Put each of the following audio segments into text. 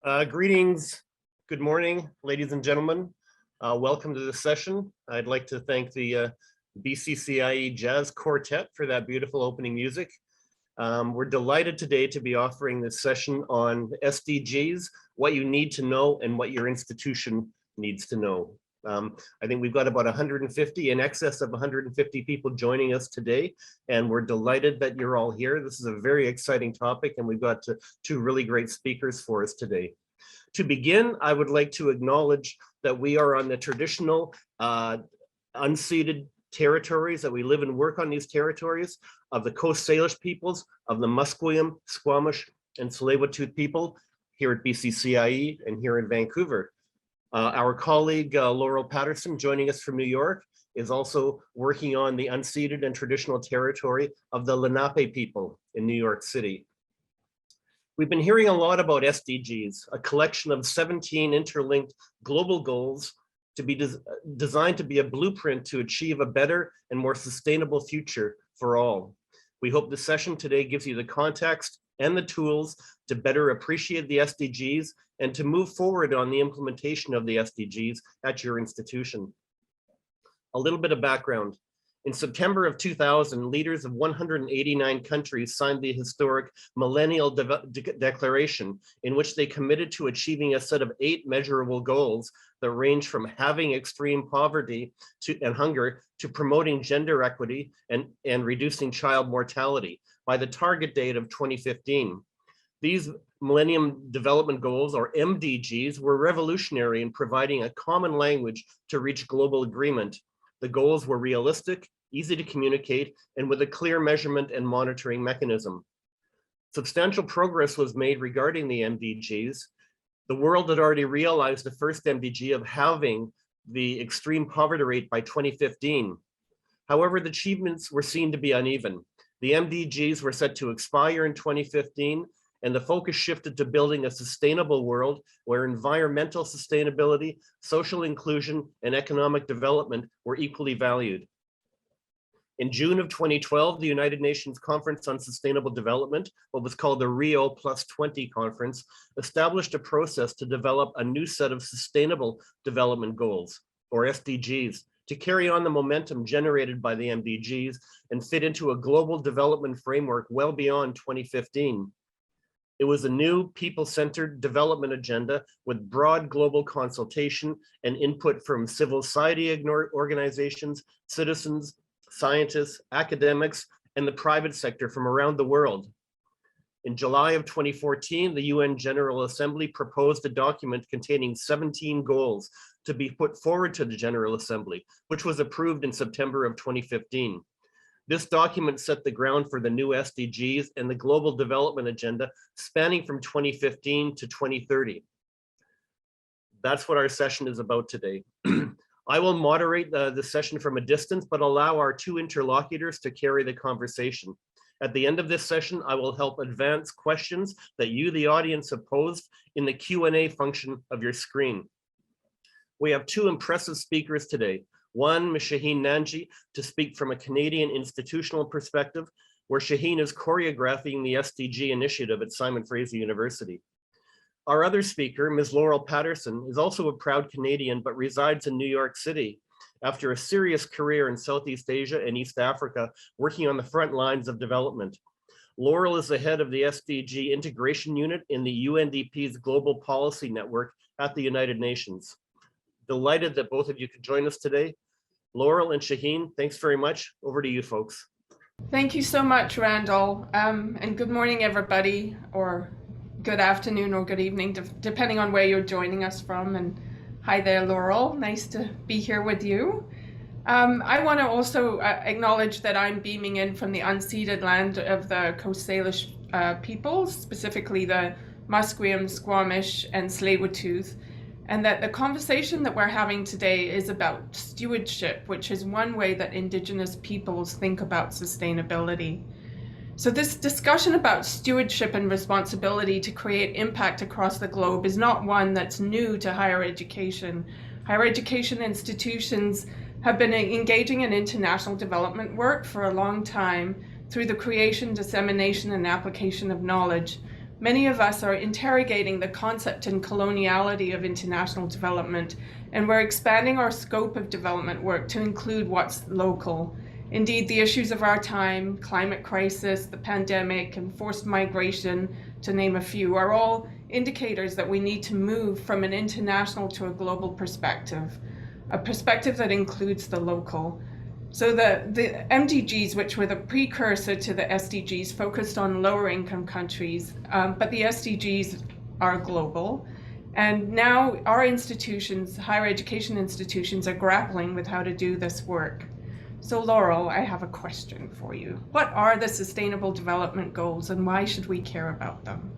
Greetings, good morning, ladies and gentlemen. Welcome to this session. I'd like to thank the BCCIE Jazz Quartet for that beautiful opening music. We're delighted today to be offering this session on SDGs, what you need to know and what your institution needs to know. I think we've got about 150, in excess of 150 people joining us today, and we're delighted that you're all here. This is a very exciting topic, and we've got two really great speakers for us today. To begin, I would like to acknowledge that we are on the traditional unceded territories, that we live and work on these territories of the Coast Salish peoples, of the Musqueam, Squamish, and Tsleil-Waututh people here at BCCIE and here in Vancouver. Our colleague, Laurel Patterson, joining us from New York, is also working on the unceded and traditional territory of the Lenape people in New York City. We've been hearing a lot about SDGs, a collection of 17 interlinked global goals to be designed to be a blueprint to achieve a better and more sustainable future for all. We hope the session today gives you the context and the tools to better appreciate the SDGs and to move forward on the implementation of the SDGs at your institution. A little bit of background. In September of 2000, leaders of 189 countries signed the historic Millennial Declaration, in which they committed to achieving a set of 8 measurable goals that range from halving extreme poverty and hunger to promoting gender equity and reducing child mortality by the target date of 2015. These Millennium Development Goals, or MDGs, were revolutionary in providing a common language to reach global agreement. The goals were realistic, easy to communicate, and with a clear measurement and monitoring mechanism. Substantial progress was made regarding the MDGs. The world had already realized the first MDG of halving the extreme poverty rate by 2015. However, the achievements were seen to be uneven. The MDGs were set to expire in 2015, and the focus shifted to building a sustainable world where environmental sustainability, social inclusion, and economic development were equally valued. In June of 2012, the United Nations Conference on Sustainable Development, what was called the Rio +20 conference, established a process to develop a new set of sustainable development goals, or SDGs, to carry on the momentum generated by the MDGs and fit into a global development framework well beyond 2015. It was a new people-centered development agenda with broad global consultation and input from civil society organizations, citizens, scientists, academics, and the private sector from around the world. In July of 2014, the UN General Assembly proposed a document containing 17 goals to be put forward to the General Assembly, which was approved in September of 2015. This document set the ground for the new SDGs and the Global Development Agenda spanning from 2015 to 2030. That's what our session is about today. I will moderate the session from a distance, but allow our 2 interlocutors to carry the conversation. At the end of this session, I will help advance questions that you, the audience, have posed in the Q&A function of your screen. We have 2 impressive speakers today. One, Ms. Shaheen Nanji, to speak from a Canadian institutional perspective, where Shaheen is choreographing the SDG initiative at Simon Fraser University. Our other speaker, Ms. Laurel Patterson, is also a proud Canadian, but resides in New York City after a serious career in Southeast Asia and East Africa, working on the front lines of development. Laurel is the head of the SDG Integration Unit in the UNDP's Global Policy Network at the United Nations. Delighted that both of you could join us today. Laurel and Shaheen, thanks very much. Over to you folks. Thank you so much, Randall. And good morning, everybody, or good afternoon or good evening, depending on where you're joining us from. And hi there, Laurel. Nice to be here with you. I want to also acknowledge that I'm beaming in from the unceded land of the Coast Salish peoples, specifically the Musqueam, Squamish, and Tsleil-Waututh, and that the conversation that we're having today is about stewardship, which is one way that Indigenous peoples think about sustainability. So this discussion about stewardship and responsibility to create impact across the globe is not one that's new to higher education. Higher education institutions have been engaging in international development work for a long time through the creation, dissemination, and application of knowledge. many of us are interrogating the concept and coloniality of international development, and we're expanding our scope of development work to include what's local. Indeed, the issues of our time, climate crisis, the pandemic, and forced migration, to name a few, are all indicators that we need to move from an international to a global perspective, a perspective that includes the local. So the MDGs, which were the precursor to the SDGs, focused on lower income countries, but the SDGs are global. And now our institutions, higher education institutions, are grappling with how to do this work. So Laurel, I have a question for you. What are the Sustainable Development Goals and why should we care about them?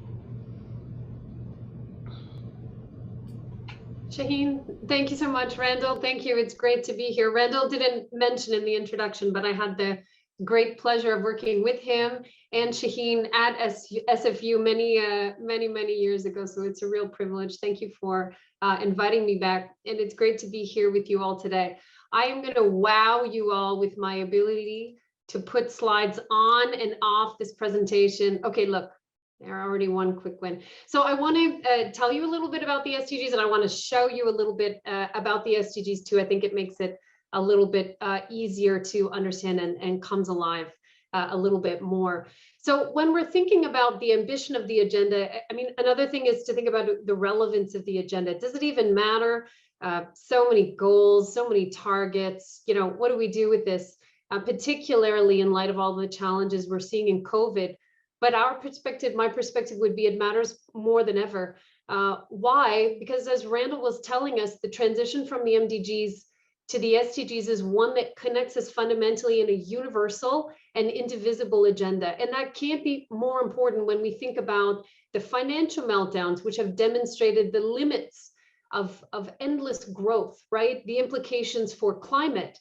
Shaheen, thank you so much. Randall, thank you. It's great to be here. Randall didn't mention in the introduction, but I had the great pleasure of working with him and Shaheen at SFU many years ago. So it's a real privilege. Thank you for inviting me back. And it's great to be here with you all today. I am going to wow you all with my ability to put slides on and off this presentation. Okay, look, there already one quick win. So I want to tell you a little bit about the SDGs, and I want to show you a little bit about the SDGs too. I think it makes it a little bit easier to understand and comes alive a little bit more. So when we're thinking about the ambition of the agenda, I mean, another thing is to think about the relevance of the agenda. Does it even matter? So many goals, so many targets, you know, what do we do with this? Particularly in light of all the challenges we're seeing in COVID. But our perspective, my perspective would be it matters more than ever. Why? Because as Randall was telling us, the transition from the MDGs to the SDGs is one that connects us fundamentally in a universal and indivisible agenda. And that can't be more important when we think about the financial meltdowns, which have demonstrated the limits of endless growth, right? The implications for climate.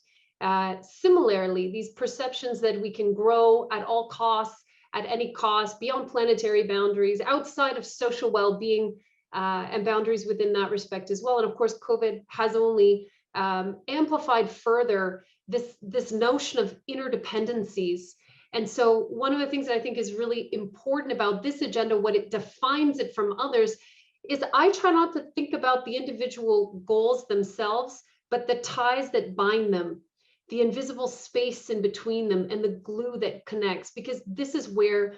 Similarly, these perceptions that we can grow at all costs, at any cost, beyond planetary boundaries, outside of social well-being and boundaries within that respect as well. And of course, COVID has only amplified further this notion of interdependencies. And so one of the things that I think is really important about this agenda, what it defines it from others, is I try not to think about the individual goals themselves, but the ties that bind them, the invisible space in between them, and the glue that connects, because this is where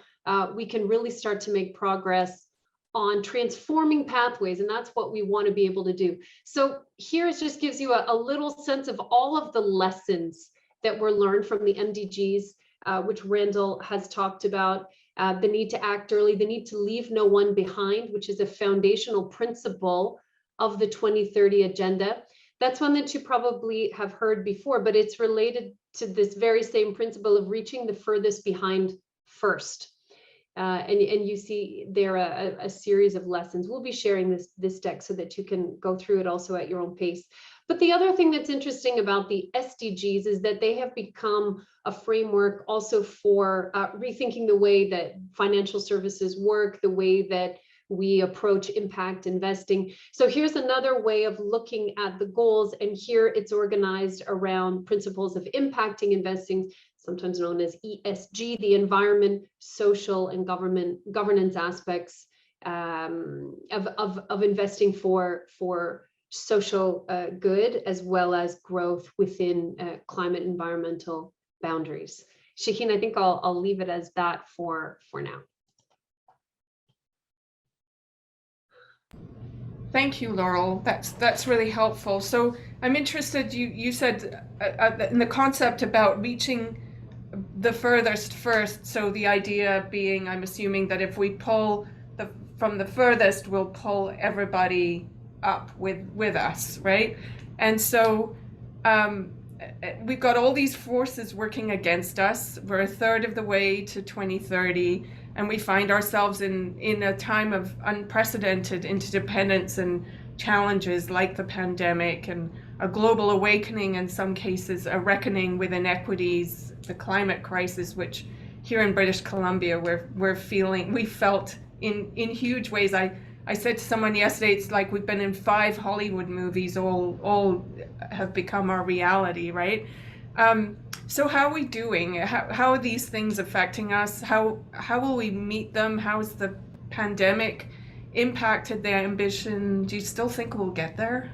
we can really start to make progress on transforming pathways, and that's what we want to be able to do. So here it just gives you a little sense of all of the lessons that were learned from the MDGs, which Randall has talked about. The need to act early, the need to leave no one behind, which is a foundational principle of the 2030 agenda. That's one that you probably have heard before, but it's related to this very same principle of reaching the furthest behind first. And you see there a series of lessons. We'll be sharing this deck so that you can go through it also at your own pace. But the other thing that's interesting about the SDGs is that they have become a framework also for rethinking the way that financial services work, the way that we approach impact investing. So here's another way of looking at the goals, and here it's organized around principles of impacting investing, sometimes known as ESG, the environment, social, and governance aspects of investing for social good, as well as growth within climate environmental boundaries. Shaheen, I think I'll leave it as that for now. Thank you, Laurel. That's really helpful. So I'm interested, you said in the concept about reaching the furthest first. So the idea being, I'm assuming that if we pull from the furthest, we'll pull everybody up with us, right? And so we've got all these forces working against us. We're a third of the way to 2030, and we find ourselves in a time of unprecedented interdependence and challenges like the pandemic and a global awakening, in some cases a reckoning with inequities, the climate crisis, which here in British Columbia we felt in huge ways. I said to someone yesterday, it's like we've been in 5 Hollywood movies, all have become our reality, right? So how are we doing? How are these things affecting us? How will we meet them? How is the pandemic impacted their ambition, do you still think we'll get there?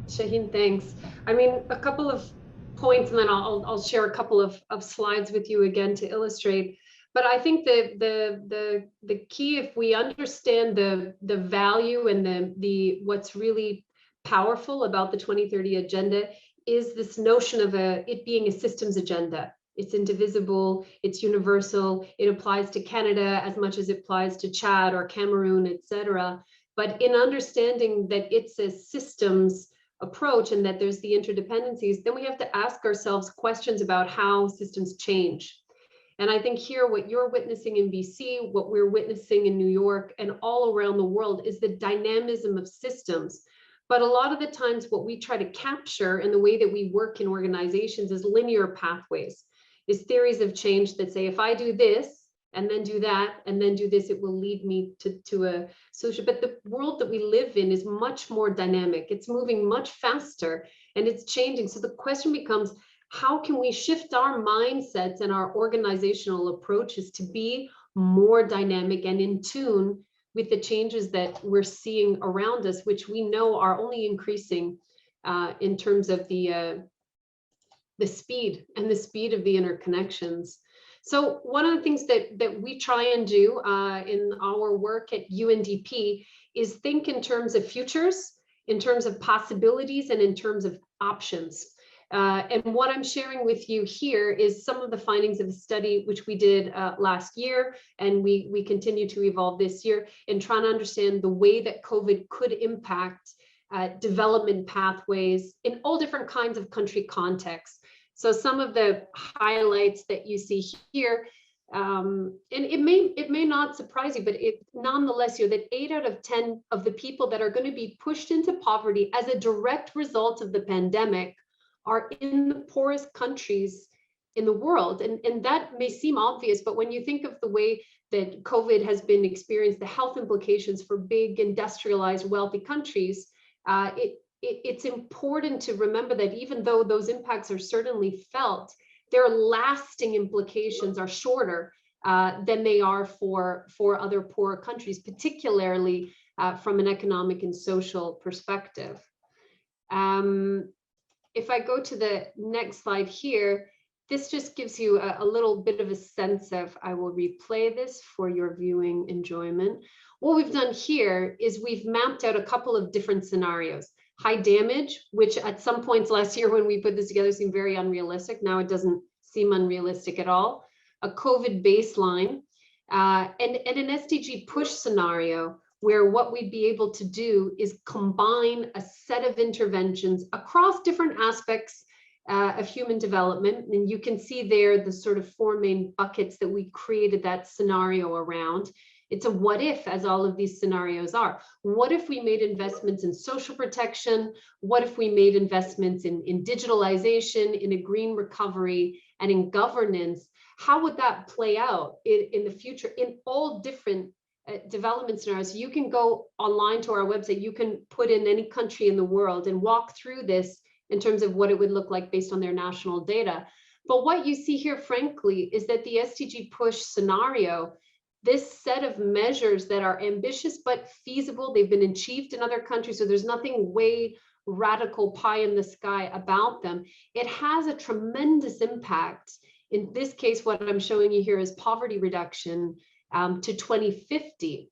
Shaheen, thanks. I mean, a couple of points, and then I'll share a couple of slides with you again to illustrate. But I think the key, if we understand the value and the what's really powerful about the 2030 agenda, is this notion of it being a systems agenda. It's indivisible, it's universal, it applies to Canada as much as it applies to Chad or Cameroon, etc. But in understanding that it's a systems approach and that there's the interdependencies, then we have to ask ourselves questions about how systems change. And I think here, what you're witnessing in BC, what we're witnessing in New York and all around the world is the dynamism of systems. But a lot of the times what we try to capture in the way that we work in organizations is linear pathways, is theories of change that say, if I do this, and then do that, and then do this, it will lead me to a solution. But the world that we live in is much more dynamic. It's moving much faster and it's changing. So the question becomes, how can we shift our mindsets and our organizational approaches to be more dynamic and in tune with the changes that we're seeing around us, which we know are only increasing in terms of the speed and the speed of the interconnections. So one of the things that we try and do in our work at UNDP is think in terms of futures, in terms of possibilities, and in terms of options. And what I'm sharing with you here is some of the findings of a study which we did last year, and we continue to evolve this year in trying to understand the way that COVID could impact development pathways in all different kinds of country contexts. So some of the highlights that you see here, and it may not surprise you, but it nonetheless, that 8 out of 10 of the people that are going to be pushed into poverty as a direct result of the pandemic are in the poorest countries in the world. And that may seem obvious, but when you think of the way that COVID has been experienced, the health implications for big industrialized wealthy countries, it's important to remember that even though those impacts are certainly felt, their lasting implications are shorter than they are for other poorer countries, particularly from an economic and social perspective. If I go to the next slide here, this just gives you a little bit of a sense of, I will replay this for your viewing enjoyment. What we've done here is we've mapped out a couple of different scenarios. High damage, which at some points last year when we put this together seemed very unrealistic. Now it doesn't seem unrealistic at all. A COVID baseline and an SDG push scenario where what we'd be able to do is combine a set of interventions across different aspects of human development. And you can see there the sort of 4 main buckets that we created that scenario around. It's a what if, as all of these scenarios are. What if we made investments in social protection? What if we made investments in digitalization, in a green recovery, and in governance? How would that play out in the future in all different development scenarios? You can go online to our website, you can put in any country in the world and walk through this in terms of what it would look like based on their national data. But what you see here, frankly, is that the SDG push scenario, this set of measures that are ambitious but feasible, they've been achieved in other countries, so there's nothing way radical pie in the sky about them. It has a tremendous impact. In this case, what I'm showing you here is poverty reduction to 2050.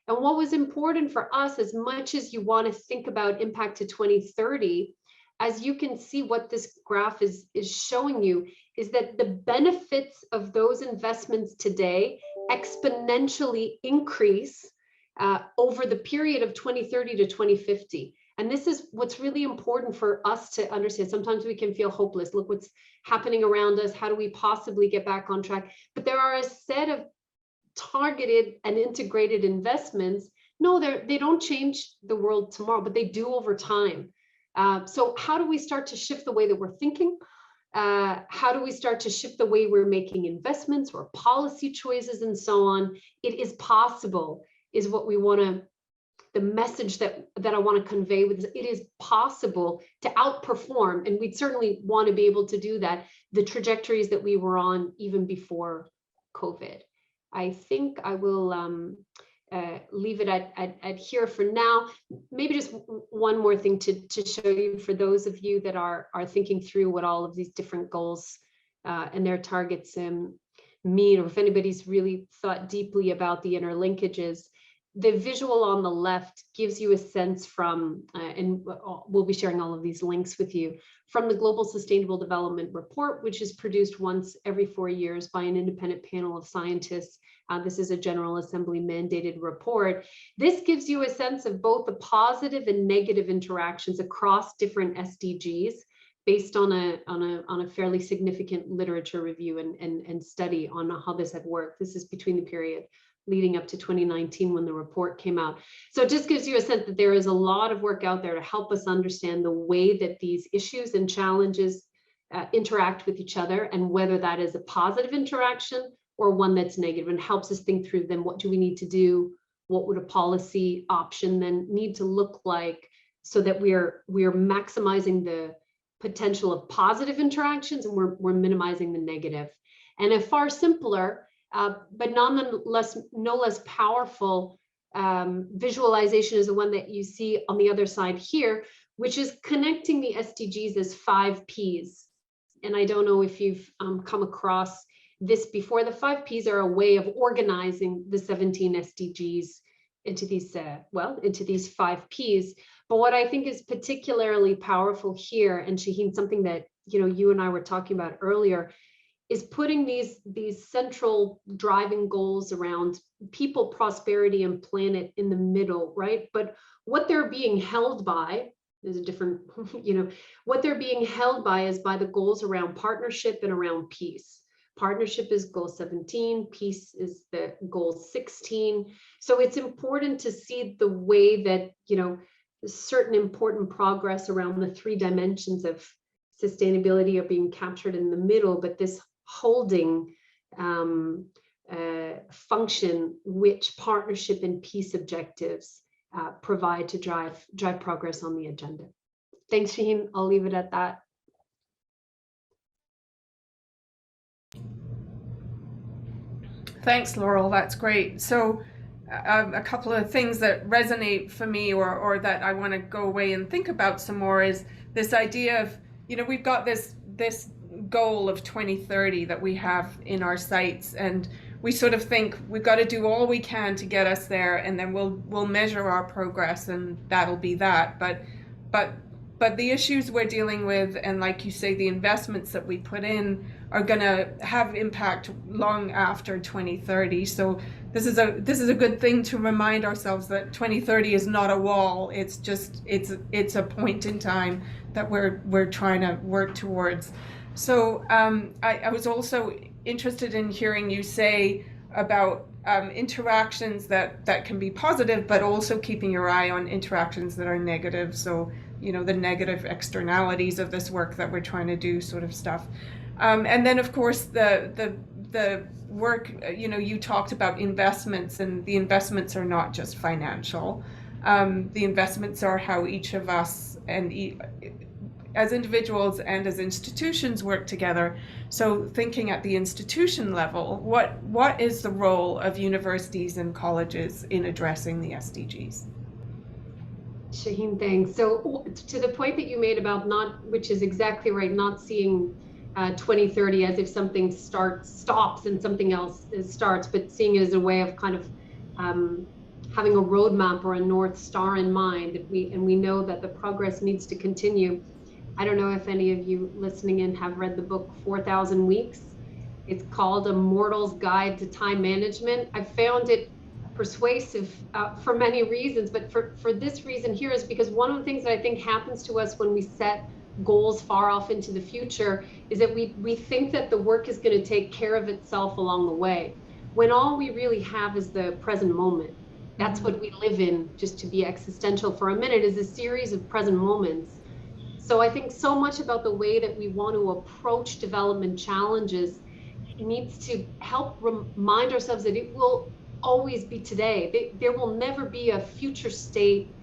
And what was important for us, as much as you want to think about impact to 2030, as you can see what this graph is showing you, is that the benefits of those investments today exponentially increase over the period of 2030 to 2050. And this is what's really important for us to understand. Sometimes we can feel hopeless. Look what's happening around us. How do we possibly get back on track? But there are a set of targeted and integrated investments. No, they don't change the world tomorrow, but they do over time. So how do we start to shift the way that we're thinking? How do we start to shift the way we're making investments or policy choices and so on? It is possible, is what we want to, the message that I want to convey with this. It is possible to outperform, and we'd certainly want to be able to do that, the trajectories that we were on even before COVID. I think I will leave it at here for now. Maybe just one more thing to show you for those of you that are thinking through what all of these different goals and their targets mean, or if anybody's really thought deeply about the interlinkages. The visual on the left gives you a sense from, and we'll be sharing all of these links with you, from the Global Sustainable Development Report, which is produced once every 4 years by an independent panel of scientists. This is a General Assembly mandated report. This gives you a sense of both the positive and negative interactions across different SDGs based on a fairly significant literature review and study on how this had worked. This is between the period leading up to 2019 when the report came out. So it just gives you a sense that there is a lot of work out there to help us understand the way that these issues and challenges interact with each other, and whether that is a positive interaction or one that's negative, and helps us think through then what do we need to do? What would a policy option then need to look like so that we are maximizing the potential of positive interactions and we're minimizing the negative. And a far simpler, but nonetheless, no less powerful visualization is the one that you see on the other side here, which is connecting the SDGs as 5 Ps. And I don't know if you've come across this before. The 5 Ps are a way of organizing the 17 SDGs into these, into these 5 Ps. But what I think is particularly powerful here, and Shaheen, something that you and I were talking about earlier, is putting these central driving goals around people, prosperity, and planet in the middle, right? But what they're being held by is a different, what they're being held by is by the goals around partnership and around peace. Partnership is goal 17, peace is the goal 16. So it's important to see the way that, certain important progress around the 3 dimensions of sustainability are being captured in the middle, but this holding function which partnership and peace objectives provide to drive progress on the agenda. Thanks, Shaheen. I'll leave it at that. Thanks, Laurel. That's great. So a couple of things that resonate for me, or that I want to go away and think about some more, is this idea of, we've got this goal of 2030 that we have in our sights, and we sort of think we've got to do all we can to get us there, and then we'll measure our progress and that'll be that. But the issues we're dealing with, and like you say, the investments that we put in are going to have impact long after 2030. So this is a good thing to remind ourselves that 2030 is not a wall. It's just it's a point in time that we're trying to work towards. So I was also interested in hearing you say about interactions that can be positive, but also keeping your eye on interactions that are negative. So, the negative externalities of this work that we're trying to do, sort of stuff. And then, of course, the work, you talked about investments, and the investments are not just financial. The investments are how each of us, and as individuals and as institutions, work together. So thinking at the institution level, what is the role of universities and colleges in addressing the SDGs? Shaheen, thanks. So to the point that you made about which is exactly right, not seeing 2030 as if something stops and something else starts, but seeing it as a way of kind of having a roadmap or a North Star in mind, and we know that the progress needs to continue. I don't know if any of you listening in have read the book 4,000 Weeks. It's called A Mortal's Guide to Time Management. I found it persuasive for many reasons, but for this reason here is because one of the things that I think happens to us when we set goals far off into the future is that we think that the work is going to take care of itself along the way, when all we really have is the present moment. That's what we live in, just to be existential for a minute, is a series of present moments. So I think so much about the way that we want to approach development challenges needs to help remind ourselves that it will always be today. There will never be a future state,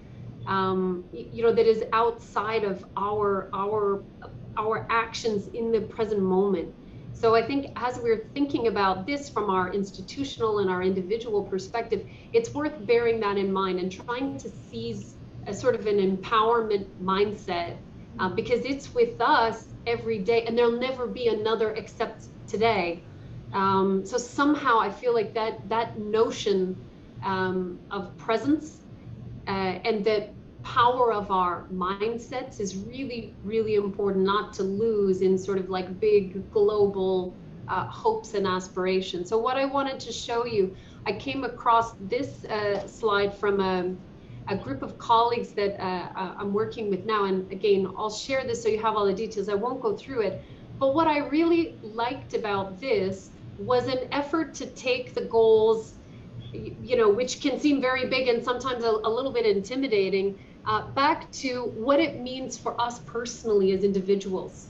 that is outside of our actions in the present moment. So I think as we're thinking about this from our institutional and our individual perspective, it's worth bearing that in mind and trying to seize a sort of an empowerment mindset, because it's with us every day and there'll never be another except today. So somehow I feel like that notion of presence and that power of our mindsets is really, really important not to lose in sort of like big global hopes and aspirations. So what I wanted to show you, I came across this slide from a group of colleagues that I'm working with now. And again, I'll share this so you have all the details. I won't go through it. But what I really liked about this was an effort to take the goals, you know, which can seem very big and sometimes a little bit intimidating, back to what it means for us personally as individuals,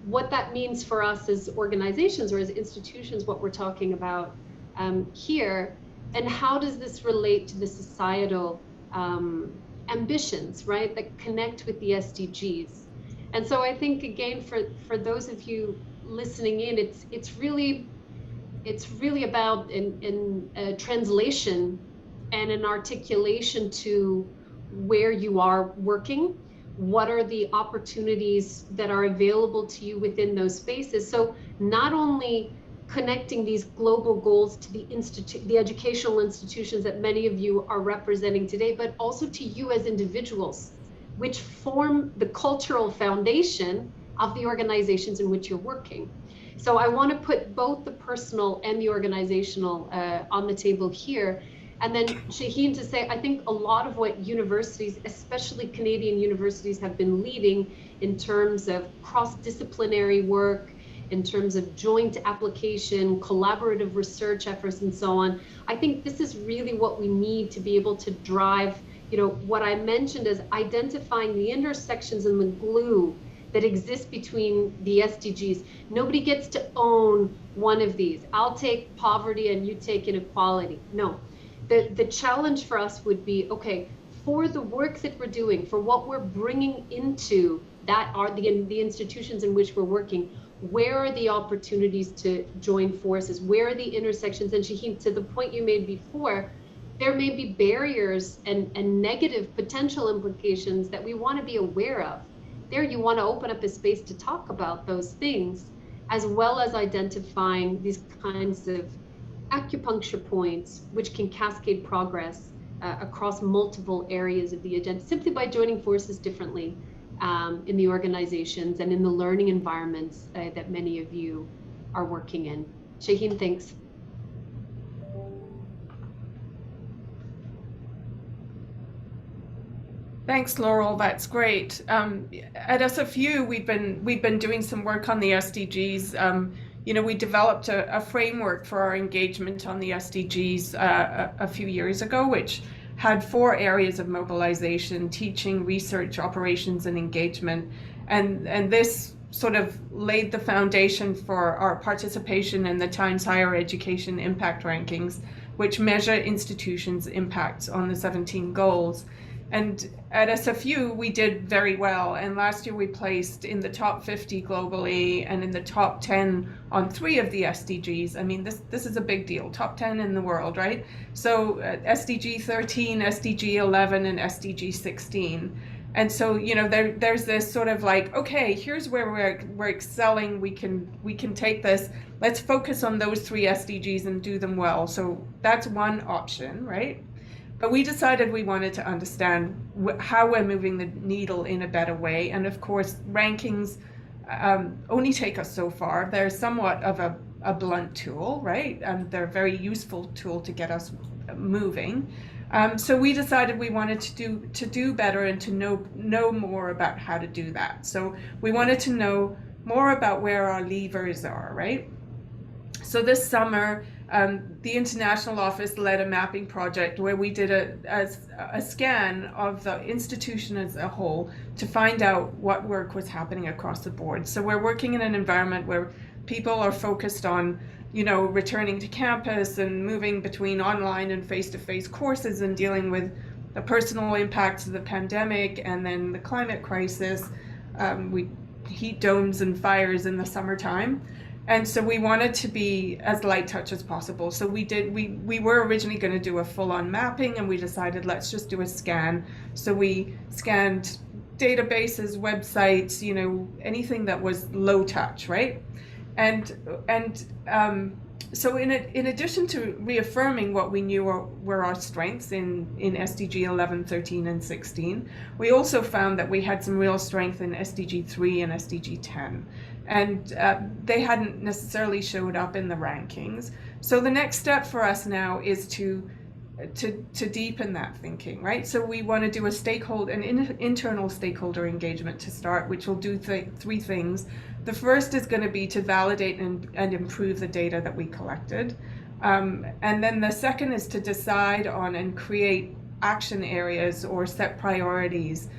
what that means for us as organizations or as institutions, what we're talking about here, and how does this relate to the societal ambitions, right, that connect with the SDGs. And so I think, again, for those of you listening in, it's really about in translation and an articulation to where you are working. What are the opportunities that are available to you within those spaces? So not only connecting these global goals to the educational institutions that many of you are representing today, but also to you as individuals, which form the cultural foundation of the organizations in which you're working. So I want to put both the personal and the organizational on the table here. And then Shaheen, to say, I think a lot of what universities, especially Canadian universities, have been leading in terms of cross-disciplinary work, in terms of joint application, collaborative research efforts, and so on. I think this is really what we need to be able to drive, you know, what I mentioned as identifying the intersections and the glue that exists between the SDGs. Nobody gets to own one of these. I'll take poverty and you take inequality. No, the challenge for us would be, okay, for the work that we're doing, for what we're bringing into that are the institutions in which we're working, where are the opportunities to join forces? Where are the intersections? And Shaheen, to the point you made before, there may be barriers and negative potential implications that we want to be aware of. There you want to open up a space to talk about those things, as well as identifying these kinds of acupuncture points, which can cascade progress across multiple areas of the agenda, simply by joining forces differently in the organizations and in the learning environments that many of you are working in. Shaheen, thanks. Thanks, Laurel. That's great. At SFU, we've been doing some work on the SDGs. You know, we developed a framework for our engagement on the SDGs a few years ago, which had 4 areas of mobilization: teaching, research, operations, and engagement. And this sort of laid the foundation for our participation in the Times Higher Education Impact Rankings, which measure institutions' impacts on the 17 goals. And at SFU, we did very well. And last year we placed in the top 50 globally and in the top 10 on 3 of the SDGs. I mean, this is a big deal, top 10 in the world, right? So SDG 13, SDG 11, and SDG 16. And so, you know, there's this sort of like, okay, here's where we're excelling. We can take this. Let's focus on those 3 SDGs and do them well. So that's one option, right? But we decided we wanted to understand how we're moving the needle in a better way. And of course, rankings only take us so far. They're somewhat of a blunt tool, right? And they're a very useful tool to get us moving. So we decided we wanted to do better and to know more about how to do that. So we wanted to know more about where our levers are, right? So this summer, the International Office led a mapping project where we did a scan of the institution as a whole to find out what work was happening across the board. So we're working in an environment where people are focused on, you know, returning to campus and moving between online and face-to-face courses and dealing with the personal impacts of the pandemic and then the climate crisis. heat domes and fires in the summertime. And so we wanted to be as light touch as possible. So we were originally going to do a full-on mapping, and we decided let's just do a scan. So we scanned databases, websites, you know, anything that was low touch, right? So in addition to reaffirming what we knew were our strengths in SDG 11, 13, and 16, we also found that we had some real strength in SDG 3 and SDG 10. And they hadn't necessarily showed up in the rankings. So the next step for us now is to deepen that thinking, right? So we want to do an internal stakeholder engagement to start, which will do three things. The first is going to be to validate and improve the data that we collected. And then the second is to decide on and create action areas or set priorities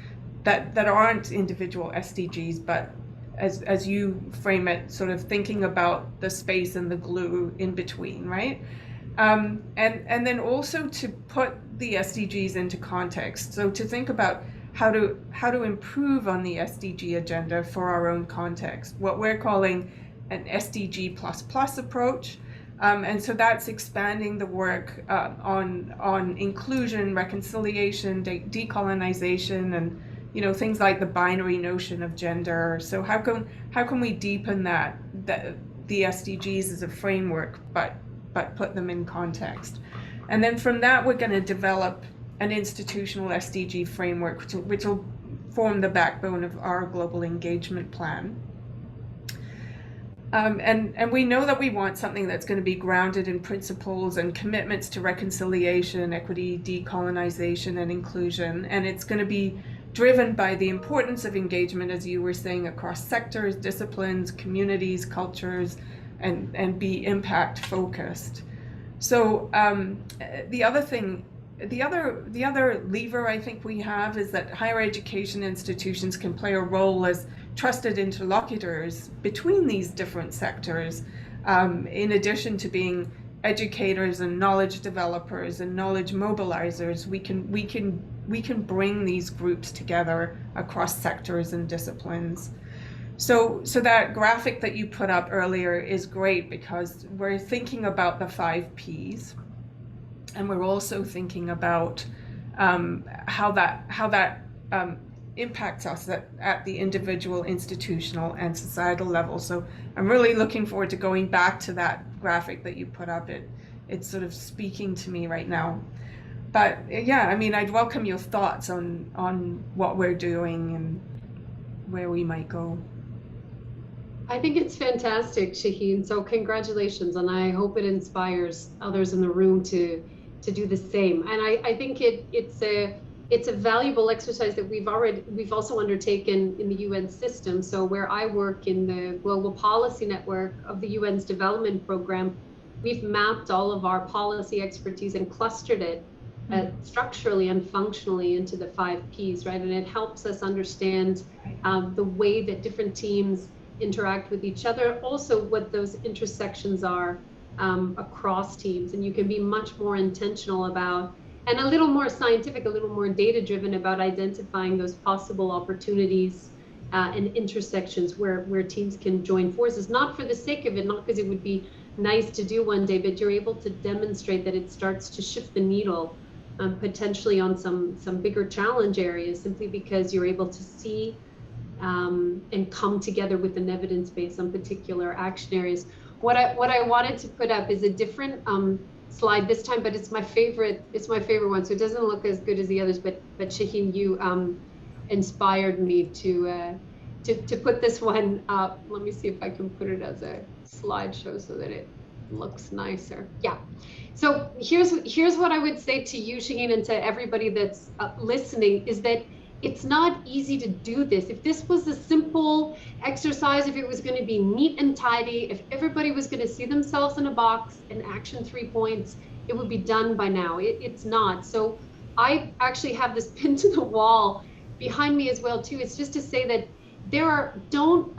that aren't individual SDGs, but as you frame it, sort of thinking about the space and the glue in between, right? And then also to put the SDGs into context. So to think about how to improve on the SDG agenda for our own context, what we're calling an SDG++ approach. And so that's expanding the work on inclusion, reconciliation, decolonization, and things like the binary notion of gender. So how can we deepen the SDGs as a framework, but put them in context? And then from that, we're going to develop an institutional SDG framework, which will form the backbone of our global engagement plan. And we know that we want something that's going to be grounded in principles and commitments to reconciliation, equity, decolonization, and inclusion. And it's going to be driven by the importance of engagement, as you were saying, across sectors, disciplines, communities, cultures, and be impact focused. So the other lever I think we have is that higher education institutions can play a role as trusted interlocutors between these different sectors, in addition to being educators and knowledge developers and knowledge mobilizers. We can bring these groups together across sectors and disciplines. So that graphic that you put up earlier is great, because we're thinking about the 5 Ps, and we're also thinking about how that impacts us at the individual, institutional, and societal level. So I'm really looking forward to going back to that graphic that you put up. It's sort of speaking to me right now. But yeah, I mean, I'd welcome your thoughts on what we're doing and where we might go. I think it's fantastic, Shaheen. So congratulations, and I hope it inspires others in the room to do the same. And I think it's a valuable exercise that we've also undertaken in the UN system. So where I work in the Global Policy Network of the UN's Development Program, we've mapped all of our policy expertise and clustered it structurally and functionally into the 5 Ps, right? And it helps us understand the way that different teams interact with each other, also what those intersections are across teams. And you can be much more intentional about, and a little more scientific, a little more data driven about identifying those possible opportunities and intersections where teams can join forces, not for the sake of it, not because it would be nice to do one day, but you're able to demonstrate that it starts to shift the needle potentially on some bigger challenge areas, simply because you're able to see and come together with an evidence base on particular action areas. What I wanted to put up is a different slide this time, but it's my favorite one. So it doesn't look as good as the others, but Shaheen, you inspired me to put this one up. Let me see if I can put it as a slideshow so that it looks nicer. Yeah. So here's what I would say to you, Shaheen, and to everybody that's listening, is that it's not easy to do this. If this was a simple exercise, if it was going to be neat and tidy, if everybody was going to see themselves in a box and action 3 points, it would be done by now. It's not. So I actually have this pinned to the wall behind me as well too. It's just to say that don't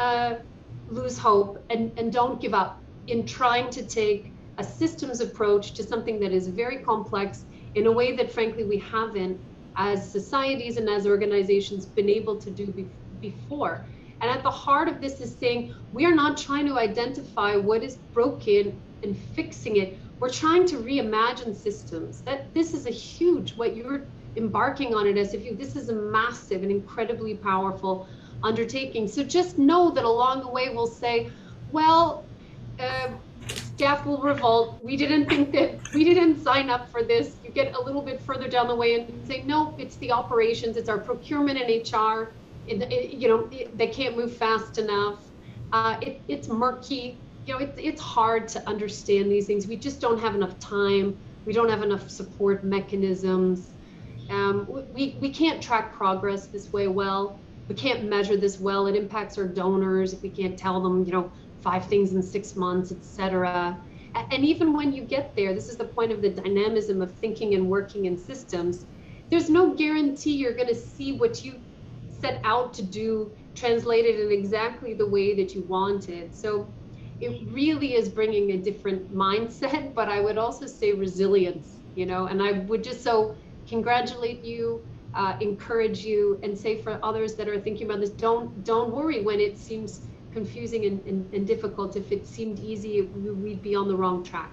lose hope and don't give up in trying to take a systems approach to something that is very complex in a way that frankly we haven't, as societies and as organizations, been able to do before. And at the heart of this is saying, we are not trying to identify what is broken and fixing it. We're trying to reimagine systems. That this is a huge, what you're embarking on it as if you, this is a massive and incredibly powerful undertaking. So just know that along the way we'll say, well, staff will revolt. We didn't think that, we didn't sign up for this. You get a little bit further down the way and say, no, it's the operations, it's our procurement and HR. They can't move fast enough. It's murky. It's hard to understand these things. We just don't have enough time. We don't have enough support mechanisms. We can't track progress this way well. We can't measure this well. It impacts our donors if we can't tell them, 5 things in 6 months, etc. And even when you get there, this is the point of the dynamism of thinking and working in systems. There's no guarantee you're going to see what you set out to do translated in exactly the way that you wanted. So it really is bringing a different mindset, but I would also say resilience, and I would just so congratulate you, encourage you, and say for others that are thinking about this, don't worry when it seems confusing and difficult. If it seemed easy, we'd be on the wrong track.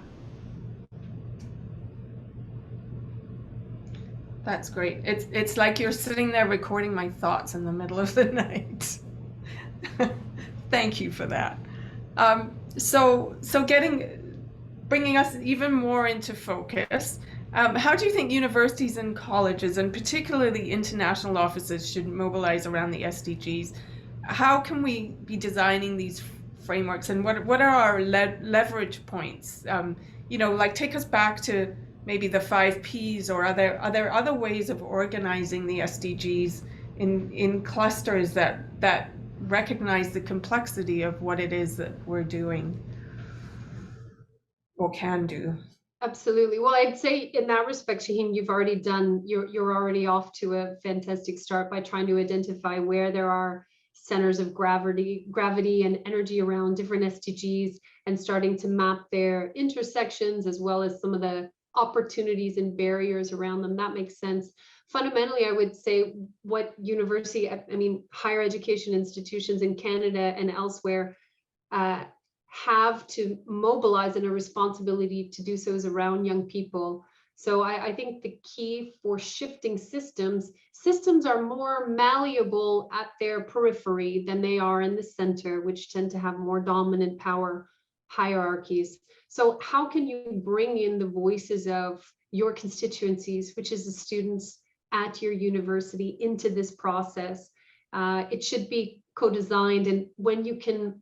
That's great. It's like you're sitting there recording my thoughts in the middle of the night. Thank you for that. So bringing us even more into focus, how do you think universities and colleges, and particularly international offices, should mobilize around the SDGs? How can we be designing these frameworks, and what are our leverage points? Take us back to maybe the 5 Ps, or are there other ways of organizing the SDGs in clusters that recognize the complexity of what it is that we're doing or can do? Absolutely. Well, I'd say in that respect, Shaheen, you're already off to a fantastic start by trying to identify where there are centers of gravity and energy around different SDGs, and starting to map their intersections as well as some of the opportunities and barriers around them. That makes sense. Fundamentally, I would say what higher education institutions in Canada and elsewhere have to mobilize, and a responsibility to do so, is around young people. So I think the key for shifting systems are more malleable at their periphery than they are in the center, which tend to have more dominant power hierarchies. So how can you bring in the voices of your constituencies, which is the students at your university, into this process? It should be co-designed, and when you can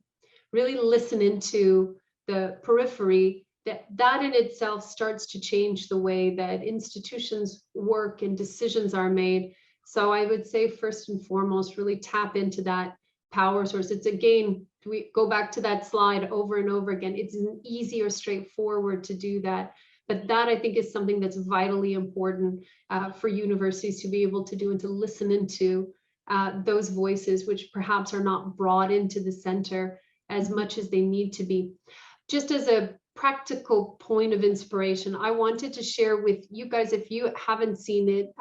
really listen into the periphery, that in itself starts to change the way that institutions work and decisions are made. So I would say first and foremost, really tap into that power source. It's, again, we go back to that slide over and over again. It's easy or straightforward to do that, but that, I think, is something that's vitally important for universities to be able to do, and to listen into those voices which perhaps are not brought into the center as much as they need to be. Just as a practical point of inspiration, I wanted to share with you guys, if you haven't seen it,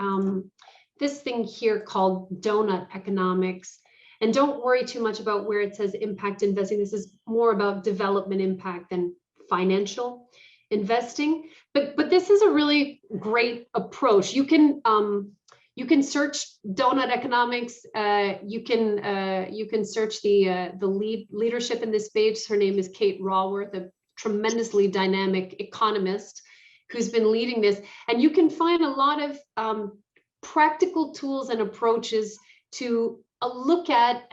this thing here called donut economics. And don't worry too much about where it says impact investing. This is more about development impact than financial investing. But this is a really great approach. You can search donut economics. You can search the leadership in this space. Her name is Kate Raworth, a tremendously dynamic economist who's been leading this. And you can find a lot of practical tools and approaches to look at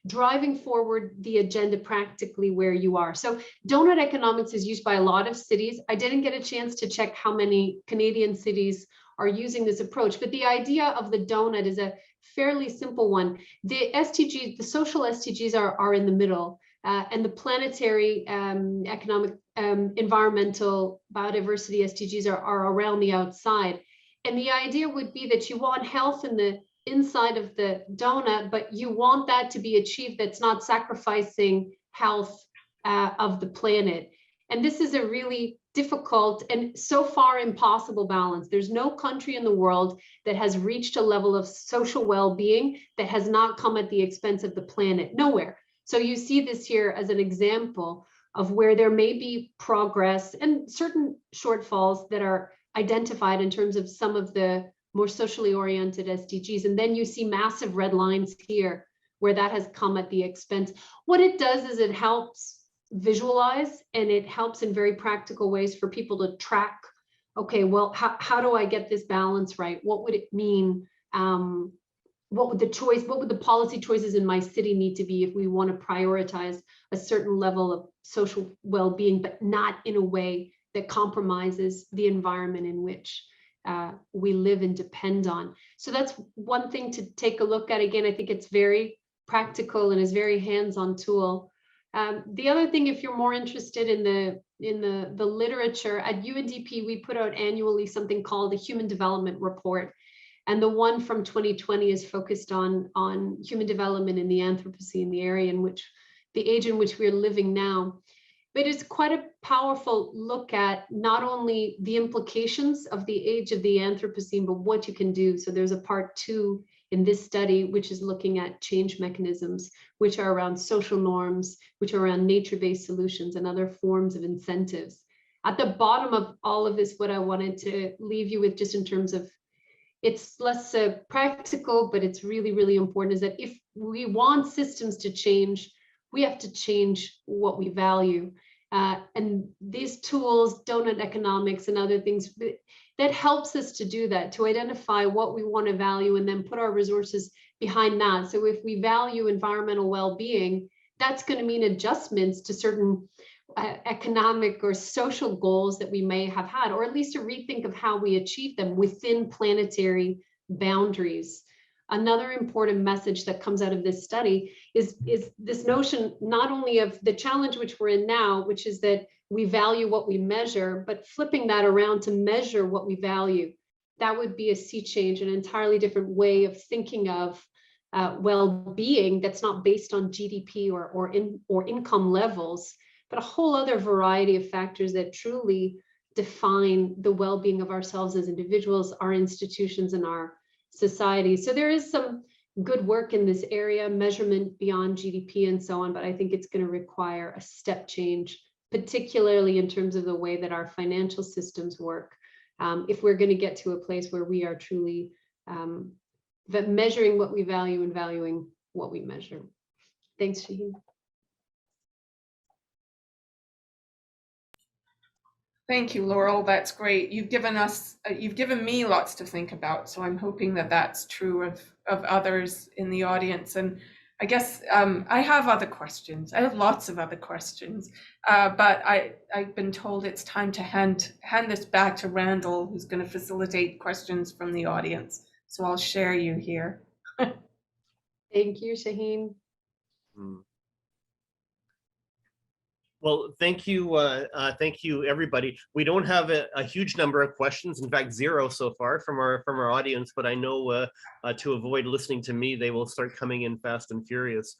driving forward the agenda practically where you are. So donut economics is used by a lot of cities. I didn't get a chance to check how many Canadian cities are using this approach, but the idea of the donut is a fairly simple one. The SDGs, the social SDGs are in the middle, and the planetary, economic, environmental, biodiversity SDGs are around the outside. And the idea would be that you want health in the inside of the donut, but you want that to be achieved that's not sacrificing health of the planet. And this is a really difficult and so far impossible balance. There's no country in the world that has reached a level of social well-being that has not come at the expense of the planet. Nowhere. So you see this here as an example of where there may be progress and certain shortfalls that are identified in terms of some of the more socially oriented SDGs. And then you see massive red lines here where that has come at the expense. What it does is it helps visualize, and it helps in very practical ways for people to track, okay, well, how do I get this balance right? What would it mean? What would the policy choices in my city need to be if we want to prioritize a certain level of social well-being, but not in a way that compromises the environment in which we live and depend on. So that's one thing to take a look at. Again, I think it's very practical and is very hands-on tool. The other thing, if you're more interested in the literature, at UNDP, we put out annually something called the Human Development Report. And the one from 2020 is focused on human development in the Anthropocene, the area in which, the age in which we're living now. But it's quite a powerful look at not only the implications of the age of the Anthropocene, but what you can do. So there's a part 2 in this study, which is looking at change mechanisms, which are around social norms, which are around nature-based solutions and other forms of incentives. At the bottom of all of this, what I wanted to leave you with, just in terms of, it's less practical, but it's really, really important, is that if we want systems to change, we have to change what we value. And these tools, donut economics and other things, that helps us to do that, to identify what we want to value and then put our resources behind that. So if we value environmental well-being, that's going to mean adjustments to certain economic or social goals that we may have had, or at least a rethink of how we achieve them within planetary boundaries. Another important message that comes out of this study is this notion not only of the challenge which we're in now, which is that we value what we measure, but flipping that around to measure what we value. That would be a sea change, an entirely different way of thinking of well-being that's not based on GDP or income levels, but a whole other variety of factors that truly define the well-being of ourselves as individuals, our institutions, and our society. So there is some good work in this area, measurement beyond GDP and so on, but I think it's going to require a step change, particularly in terms of the way that our financial systems work, if we're going to get to a place where we are truly measuring what we value and valuing what we measure. Thanks, Shaheen. Thank you, Laurel. That's great. You've given me lots to think about. So I'm hoping that that's true of others in the audience. And I guess I have other questions. I have lots of other questions, but I've been told it's time to hand this back to Randall, who's going to facilitate questions from the audience. So I'll share you here. Thank you, Shaheen. Well, thank you, everybody. We don't have a huge number of questions. In fact, 0 so far from our audience. But I know to avoid listening to me, they will start coming in fast and furious.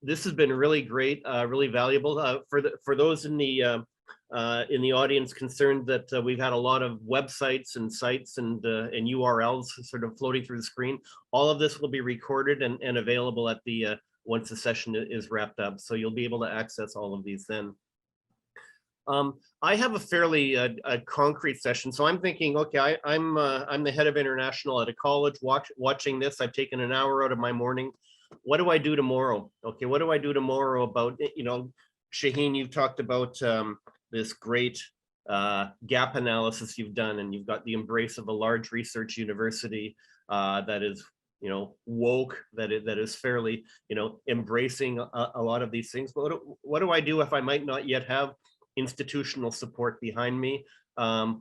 This has been really great, really valuable. For those in the audience concerned that we've had a lot of websites and sites and URLs sort of floating through the screen, all of this will be recorded and available at the once the session is wrapped up. So you'll be able to access all of these then. I have a fairly concrete session. So I'm thinking, okay, I'm the head of international at a college watching this. I've taken an hour out of my morning. What do I do tomorrow? Okay, what do I do tomorrow about, Shaheen, you've talked about this great gap analysis you've done, and you've got the embrace of a large research university that is woke, that is fairly, embracing a lot of these things. But what do I do if I might not yet have institutional support behind me? Where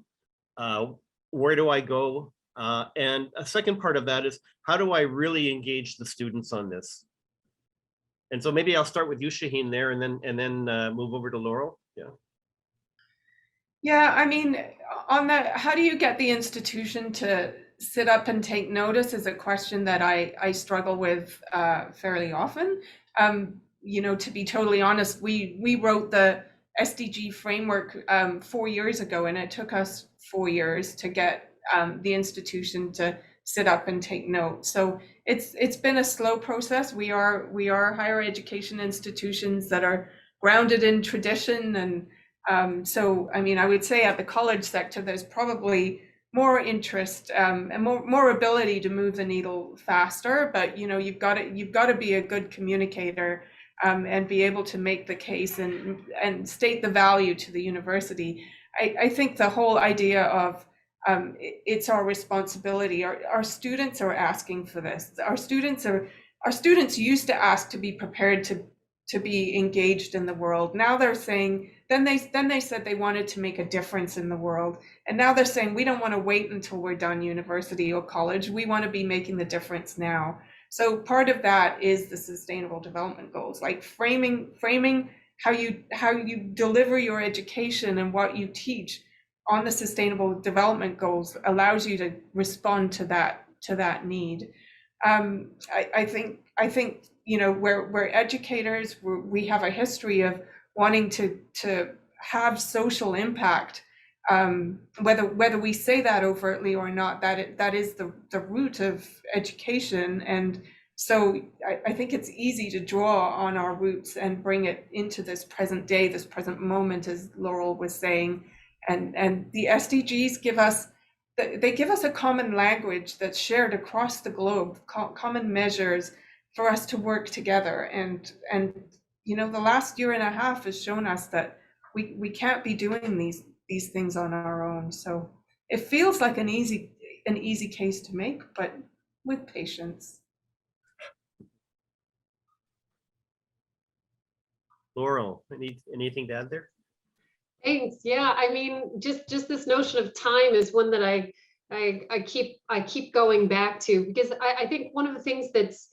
do I go? And a second part of that is, how do I really engage the students on this? And so maybe I'll start with you, Shaheen, there, and then move over to Laurel. Yeah, I mean, on that, how do you get the institution to sit up and take notice is a question that I struggle with fairly often. To be totally honest, we wrote the SDG framework 4 years ago, and it took us 4 years to get the institution to sit up and take note. So it's been a slow process. We are higher education institutions that are grounded in tradition, and so I mean, I would say at the college sector there's probably more interest and more ability to move the needle faster, but you know, you've got to be a good communicator and be able to make the case and state the value to the university. I think the whole idea of it's our responsibility. Our students are asking for this. Our students used to ask to be prepared to be engaged in the world. Now they're saying, then they said they wanted to make a difference in the world. And now they're saying, we don't want to wait until we're done university or college. We want to be making the difference now. So part of that is the Sustainable Development Goals, like framing how you deliver your education and what you teach on the Sustainable Development Goals allows you to respond to that need. I think you know, we're educators. We have a history of wanting to have social impact, whether we say that overtly or not. That is the root of education, and so I think it's easy to draw on our roots and bring it into this present day, this present moment, as Laurel was saying. And the SDGs give us a common language that's shared across the globe, common measures for us to work together. And you know, the last year and a half has shown us that we can't be doing these things on our own. So it feels like an easy case to make, but with patience. Laurel, anything to add there? Thanks. Yeah, I mean, just this notion of time is one that I keep going back to, because I think one of the things that's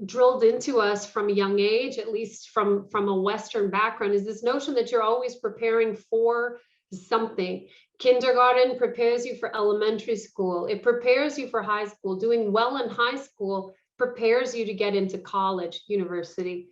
drilled into us from a young age, at least from a Western background, is this notion that you're always preparing for something. Kindergarten prepares you for elementary school. It prepares you for high school. Doing well in high school prepares you to get into college, university.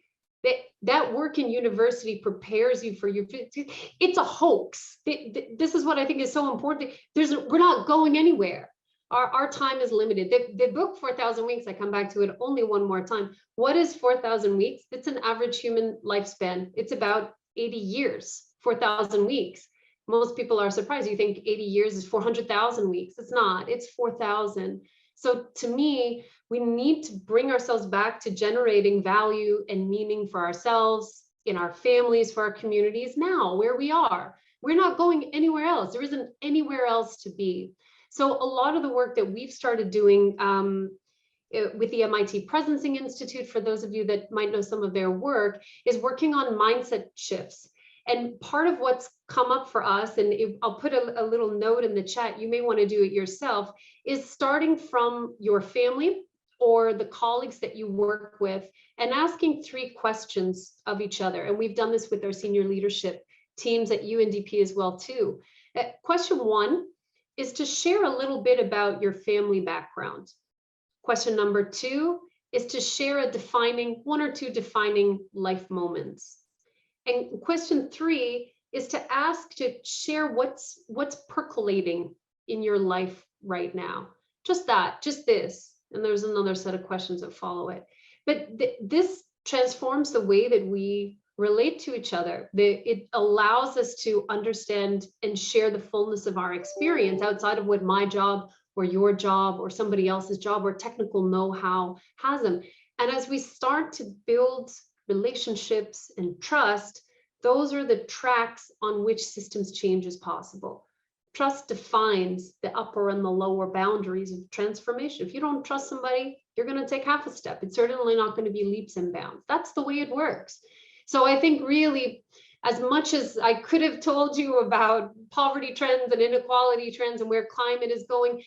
That work in university prepares you for your, it's a hoax. This is what I think is so important. We're not going anywhere. Our time is limited. The book 4,000 Weeks, I come back to it only one more time. What is 4,000 weeks? It's an average human lifespan. It's about 80 years, 4,000 weeks. Most people are surprised. You think 80 years is 400,000 weeks. It's not, it's 4,000. So to me, we need to bring ourselves back to generating value and meaning for ourselves, in our families, for our communities now, where we are. We're not going anywhere else. There isn't anywhere else to be. So a lot of the work that we've started doing with the MIT Presencing Institute, for those of you that might know some of their work, is working on mindset shifts. And part of what's come up for us, and I'll put a little note in the chat, you may want to do it yourself, is starting from your family or the colleagues that you work with and asking 3 questions of each other. And we've done this with our senior leadership teams at UNDP as well too. Question 1 is to share a little bit about your family background. Question number 2 is to share one or two defining life moments. And question 3 is to ask to share what's percolating in your life right now. Just that, just this. And there's another set of questions that follow it. But this transforms the way that we relate to each other. It allows us to understand and share the fullness of our experience outside of what my job or your job or somebody else's job or technical know-how has them. And as we start to build relationships and trust, those are the tracks on which systems change is possible. Trust defines the upper and the lower boundaries of transformation. If you don't trust somebody, you're going to take half a step. It's certainly not going to be leaps and bounds. That's the way it works. So I think really, as much as I could have told you about poverty trends and inequality trends and where climate is going,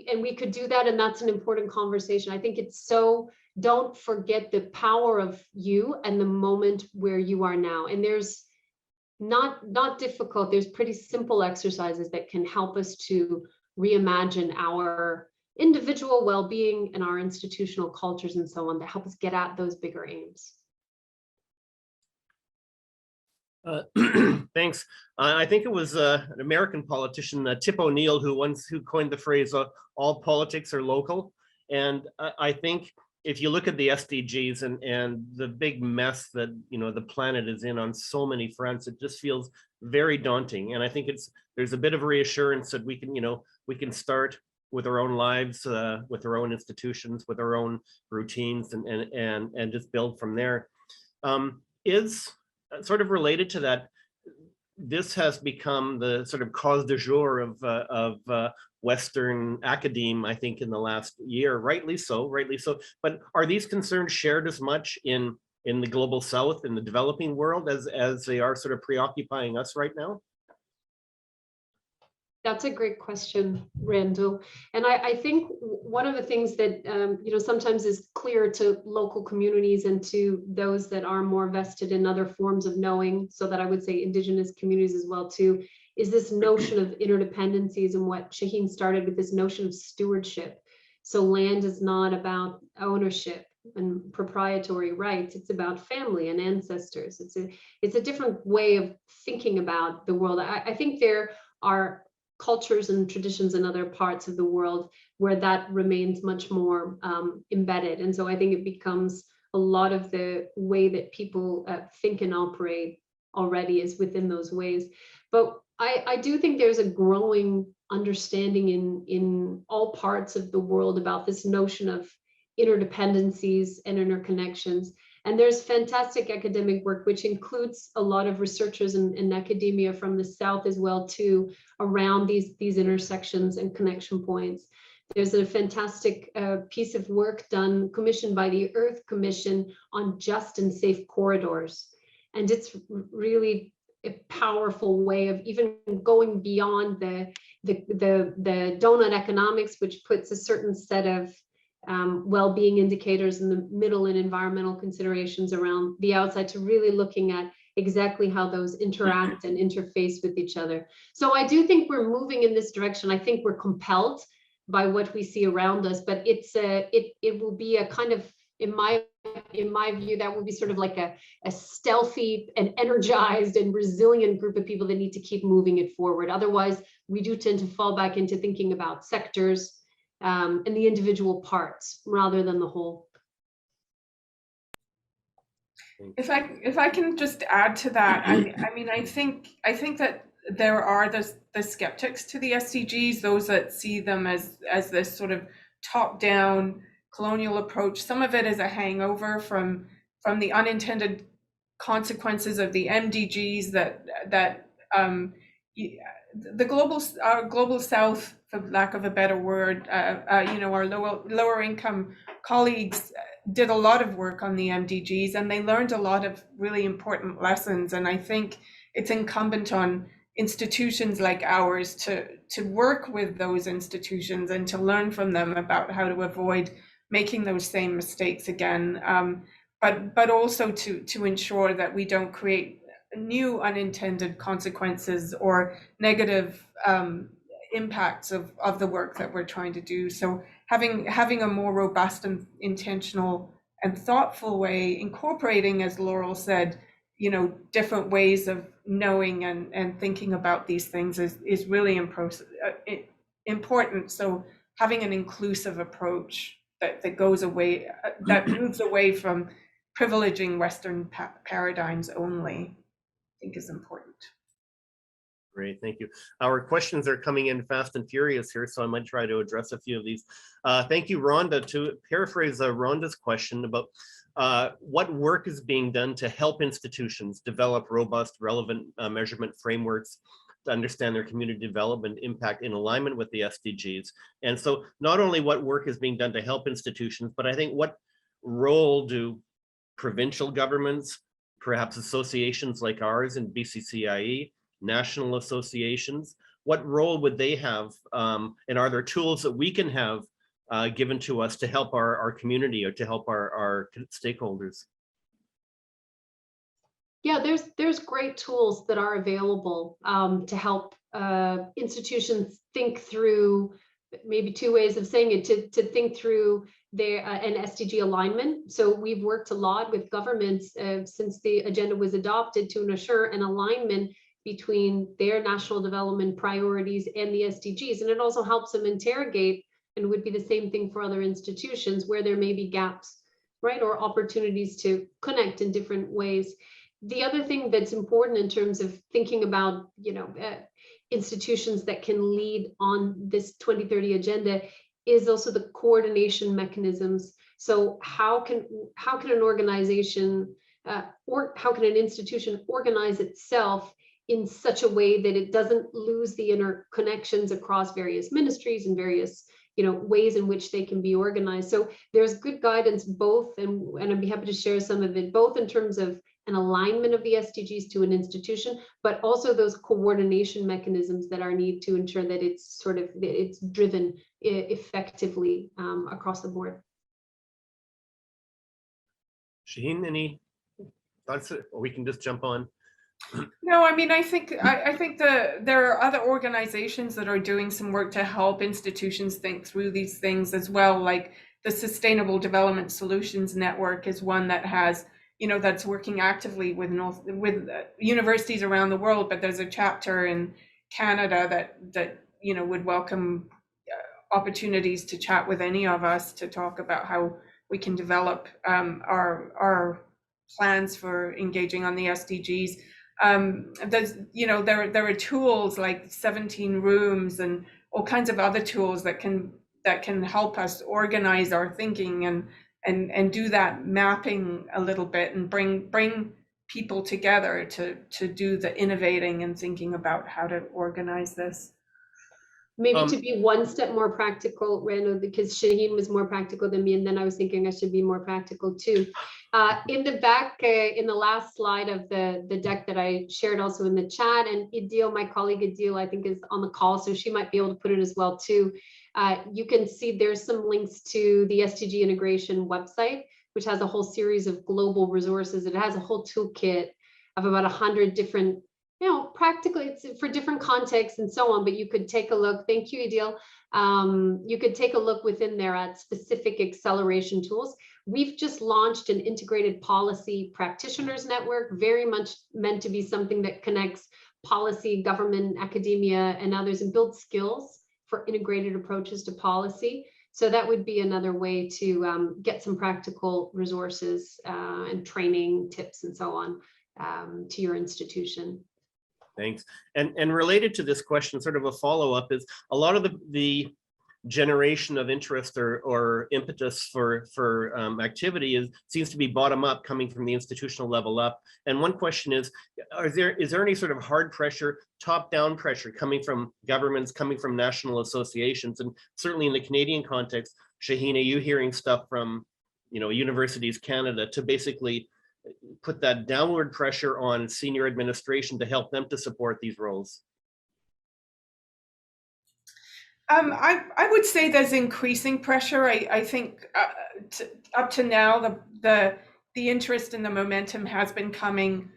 and we could do that, and that's an important conversation. I think it's so, don't forget the power of you and the moment where you are now. And there's not difficult, there's pretty simple exercises that can help us to reimagine our individual well-being and our institutional cultures and so on, that help us get at those bigger aims. Thanks. I think it was an American politician, Tip O'Neill, who coined the phrase "all politics are local." And I think if you look at the SDGs and the big mess that the planet is in on so many fronts, it just feels very daunting. And I think there's a bit of reassurance that we can start with our own lives, with our own institutions, with our own routines, and just build from there. Is sort of related to that, this has become the sort of cause du jour of Western academe, I think, in the last year, rightly so. But are these concerns shared as much in the global South, in the developing world, as they are sort of preoccupying us right now? That's a great question, Randall. And I think one of the things that sometimes is clear to local communities and to those that are more vested in other forms of knowing, so that I would say Indigenous communities as well too, is this notion of interdependencies, and what Shaheen started with, this notion of stewardship. So land is not about ownership and proprietary rights. It's about family and ancestors. It's a different way of thinking about the world. I think there are cultures and traditions in other parts of the world where that remains much more embedded. And so I think it becomes a lot of the way that people think and operate already is within those ways. But I do think there's a growing understanding in all parts of the world about this notion of interdependencies and interconnections. And there's fantastic academic work, which includes a lot of researchers in academia from the South as well too, around these intersections and connection points. There's a fantastic piece of work done, commissioned by the Earth Commission, on just and safe corridors. And it's really a powerful way of even going beyond the donut economics, which puts a certain set of well-being indicators in the middle and environmental considerations around the outside, to really looking at exactly how those interact and interface with each other. So I do think we're moving in this direction. I think we're compelled by what we see around us, but it will be a kind of, in my view, that will be sort of like a stealthy and energized and resilient group of people that need to keep moving it forward. Otherwise, we do tend to fall back into thinking about sectors and the individual parts rather than the whole. If I can just add to that, I mean, I think that there are the skeptics to the SDGs, those that see them as this sort of top-down colonial approach. Some of it is a hangover from the unintended consequences of the MDGs that the global South, for lack of a better word, our lower income colleagues did a lot of work on the MDGs, and they learned a lot of really important lessons. And I think it's incumbent on institutions like ours to work with those institutions and to learn from them about how to avoid making those same mistakes again, but also to ensure that we don't create new unintended consequences or negative impacts of the work that we're trying to do. So having a more robust and intentional and thoughtful way, incorporating, as Laurel said, different ways of knowing and thinking about these things is really important. So having an inclusive approach that goes away, that moves away from privileging Western paradigms only, I think is important. Great, thank you. Our questions are coming in fast and furious here, so I might try to address a few of these. Thank you, Rhonda. To paraphrase Rhonda's question about what work is being done to help institutions develop robust, relevant measurement frameworks to understand their community development impact in alignment with the SDGs. And so not only what work is being done to help institutions, but I think what role do provincial governments, perhaps associations like ours in BCCIE, national associations, what role would they have, and are there tools that we can have given to us to help our community or to help our stakeholders? Yeah, there's great tools that are available to help institutions think through maybe two ways of saying it, to think through their an SDG alignment. So we've worked a lot with governments since the agenda was adopted to ensure an alignment between their national development priorities and the SDGs. And it also helps them interrogate, and would be the same thing for other institutions, where there may be gaps, right, or opportunities to connect in different ways. The other thing that's important in terms of thinking about, institutions that can lead on this 2030 agenda is also the coordination mechanisms. So how can an organization or how can an institution organize itself in such a way that it doesn't lose the interconnections across various ministries and various ways in which they can be organized? So there's good guidance both, and I'd be happy to share some of it, both in terms of an alignment of the SDGs to an institution, but also those coordination mechanisms that are needed to ensure that it's driven effectively across the board. Shaheen, any thoughts, or we can just jump on? No, I mean, I think there are other organizations that are doing some work to help institutions think through these things as well. Like the Sustainable Development Solutions Network is one that has, that's working actively with universities around the world. But there's a chapter in Canada that would welcome opportunities to chat with any of us to talk about how we can develop our plans for engaging on the SDGs. There are tools like 17 rooms and all kinds of other tools that can help us organize our thinking and do that mapping a little bit and bring people together to do the innovating and thinking about how to organize this. Maybe to be one step more practical, Randall, because Shaheen was more practical than me, and then I was thinking I should be more practical too. In the back, in the last slide of the deck that I shared also in the chat, and Idil, my colleague Idil, I think is on the call, so she might be able to put it as well too. You can see there's some links to the SDG integration website, which has a whole series of global resources. It has a whole toolkit of about 100 different, practically it's for different contexts and so on, but you could take a look. Thank you, Idil. You could take a look within there at specific acceleration tools. We've just launched an integrated policy practitioners network, very much meant to be something that connects policy, government, academia, and others, and builds skills for integrated approaches to policy. So that would be another way to get some practical resources and training tips and so on to your institution. Thanks. And related to this question, sort of a follow-up, is a lot of the generation of interest or impetus for activity seems to be bottom up, coming from the institutional level up. And one question is there any sort of hard pressure, top down pressure coming from governments, coming from national associations? And certainly in the Canadian context, Shaheen, are you hearing stuff from Universities Canada to basically put that downward pressure on senior administration to help them to support these roles? I would say there's increasing pressure. I think up to now, the interest and the momentum has been coming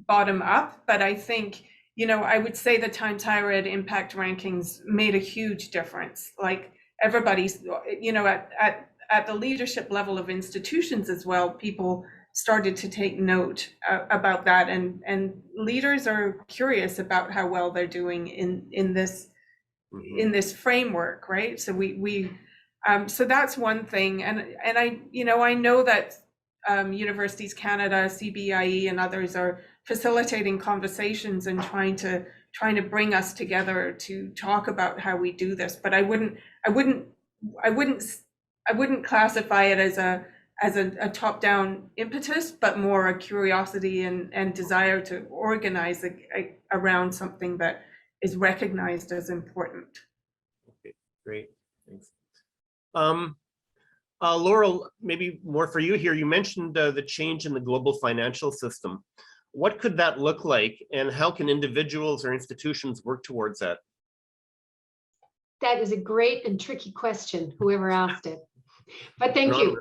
bottom up, but I think, I would say the Times Higher Ed impact rankings made a huge difference. Like everybody's, at the leadership level of institutions as well, people started to take note about that, and leaders are curious about how well they're doing in this framework, right? So so that's one thing, and I know that Universities Canada, CBIE, and others are facilitating conversations and trying to bring us together to talk about how we do this. But I wouldn't classify it as a top-down impetus, but more a curiosity and desire to organize around something that is recognized as important. Okay, great, thanks. Laurel, maybe more for you here. You mentioned the change in the global financial system. What could that look like, and how can individuals or institutions work towards that? That is a great and tricky question, whoever asked it. But thank you.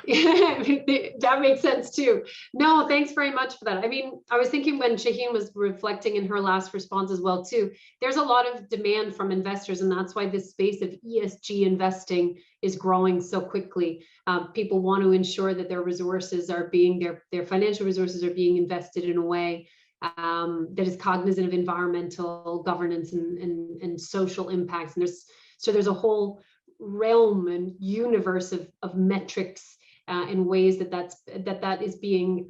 That makes sense too. No, thanks very much for that. I mean, I was thinking when Shaheen was reflecting in her last response as well too, there's a lot of demand from investors, and that's why this space of ESG investing is growing so quickly. People want to ensure that their resources are being, their financial resources are being invested in a way that is cognizant of environmental governance and social impacts. And there's a whole realm and universe of metrics and ways that is being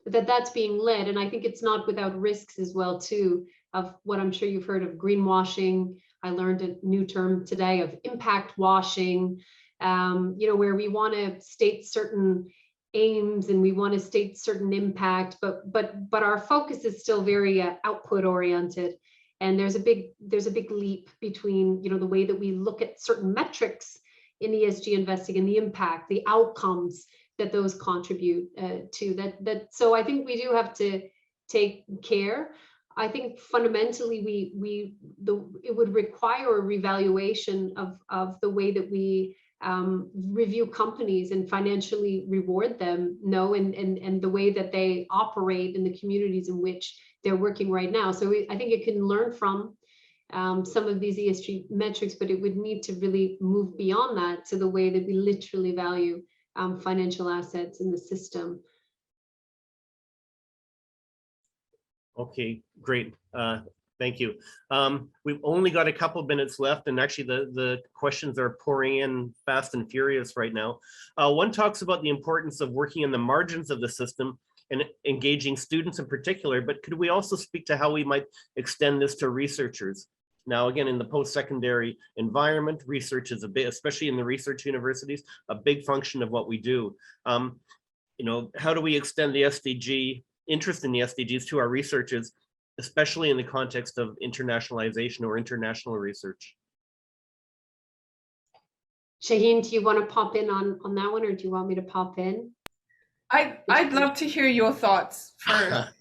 that's being led. And I think it's not without risks as well too, of what I'm sure you've heard of greenwashing. I learned a new term today of impact washing, where we want to state certain aims and we want to state certain impact, but our focus is still very output oriented. And there's a big leap between, the way that we look at certain metrics in ESG investing and the impact, the outcomes that those contribute to that. So I think we do have to take care. I think fundamentally it would require a revaluation of the way that we review companies and financially reward them, and the way that they operate in the communities in which they're working right now. So I think it can learn from some of these ESG metrics, but it would need to really move beyond that to the way that we literally value financial assets in the system. Okay, great. Thank you. We've only got a couple minutes left, and actually the questions are pouring in fast and furious right now. One talks about the importance of working in the margins of the system and engaging students in particular, but could we also speak to how we might extend this to researchers? Now, again, in the post-secondary environment, research is a bit, especially in the research universities, a big function of what we do. How do we extend the SDG, interest in the SDGs to our researchers, especially in the context of internationalization or international research? Shaheen, do you want to pop in on that one, or do you want me to pop in? I'd love to hear your thoughts first.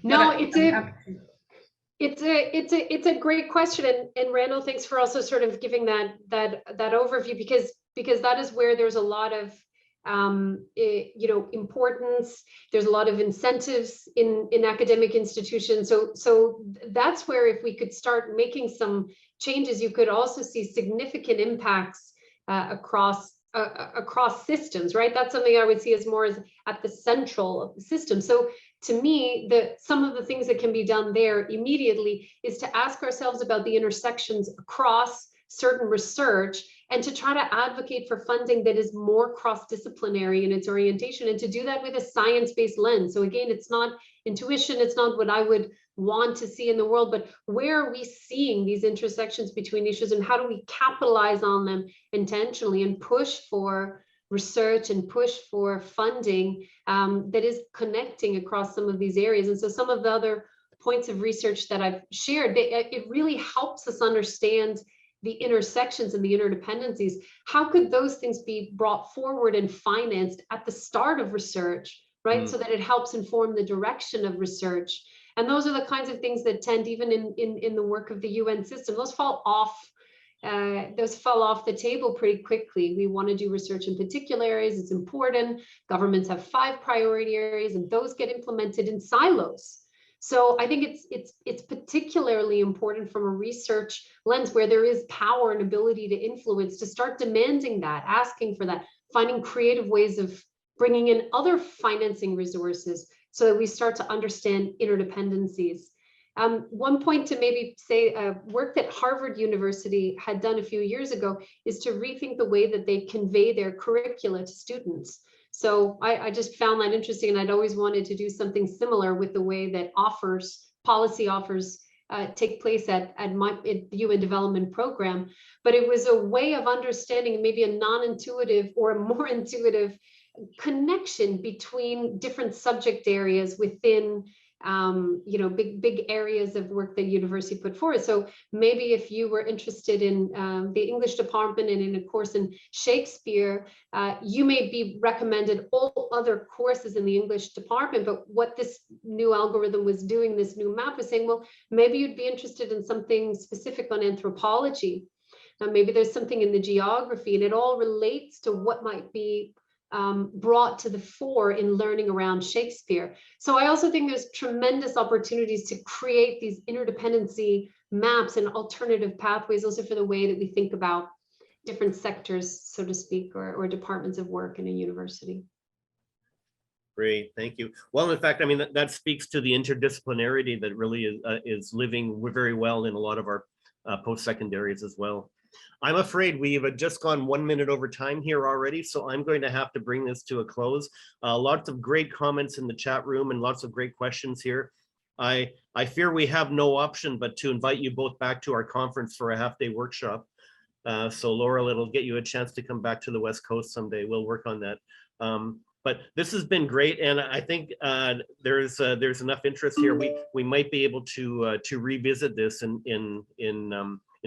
No, it's a great question, and Randall, thanks for also sort of giving that overview, because that is where there's a lot of importance. There's a lot of incentives in academic institutions. So that's where, if we could start making some changes, you could also see significant impacts across systems, right? That's something I would see as more as at the central of the system. So to me, some of the things that can be done there immediately is to ask ourselves about the intersections across certain research, and to try to advocate for funding that is more cross-disciplinary in its orientation, and to do that with a science-based lens. So again, it's not intuition, it's not what I would want to see in the world, but where are we seeing these intersections between issues, and how do we capitalize on them intentionally and push for research and push for funding that is connecting across some of these areas. And so some of the other points of research that I've shared, it really helps us understand the intersections and the interdependencies. How could those things be brought forward and financed at the start of research, right? So that it helps inform the direction of research. And those are the kinds of things that tend, even in the work of the UN system, those fall off the table pretty quickly. We want to do research in particular areas, it's important. Governments have 5 priority areas, and those get implemented in silos. So I think it's particularly important from a research lens, where there is power and ability to influence, to start demanding that, asking for that, finding creative ways of bringing in other financing resources so that we start to understand interdependencies. One point to maybe say, work that Harvard University had done a few years ago is to rethink the way that they convey their curricula to students. So I just found that interesting, and I'd always wanted to do something similar with the way that policy offers take place at the UN Development Program. But it was a way of understanding maybe a non-intuitive or a more intuitive connection between different subject areas within big areas of work that university put forward. So maybe if you were interested in the English department and in a course in Shakespeare, you may be recommended all other courses in the English department. But what this new algorithm was doing, this new map, was saying, well, maybe you'd be interested in something specific on anthropology. maybe there's something in the geography, and it all relates to what might be brought to the fore in learning around Shakespeare. So I also think there's tremendous opportunities to create these interdependency maps and alternative pathways also for the way that we think about different sectors, so to speak, or departments of work in a university. Great, thank you. Well, in fact, I mean, that speaks to the interdisciplinarity that really is living very well in a lot of our post-secondaries as well. I'm afraid we've just gone 1 minute over time here already, so I'm going to have to bring this to a close. Lots of great comments in the chat room and lots of great questions here. I fear we have no option but to invite you both back to our conference for a half-day workshop. So Laurel, it'll get you a chance to come back to the West Coast someday. We'll work on that. But this has been great, and I think there's enough interest here. We might be able to revisit this in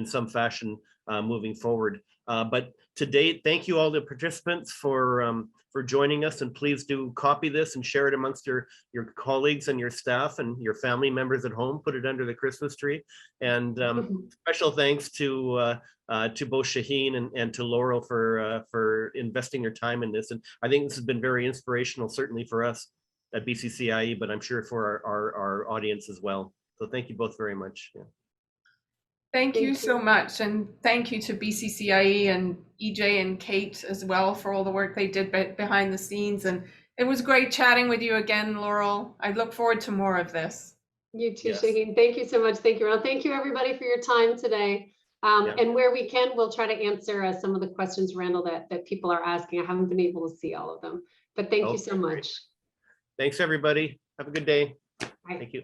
some fashion moving forward. But to date, thank you all the participants for joining us, and please do copy this and share it amongst your colleagues and your staff and your family members at home. Put it under the Christmas tree. And special thanks to both Shaheen and to Laurel for investing your time in this. And I think this has been very inspirational, certainly for us at BCCIE, but I'm sure for our audience as well. So thank you both very much. Yeah. Thank you so much, and thank you to BCCIE and EJ and Kate as well for all the work they did behind the scenes. And it was great chatting with you again, Laurel. I look forward to more of this. You too, Yes. Shaheen. Thank you so much. Thank you, Ron. Thank you, everybody, for your time today. And where we can, we'll try to answer some of the questions, Randall, that people are asking. I haven't been able to see all of them, but thank you so much. Thanks, everybody. Have a good day. Bye. Thank you.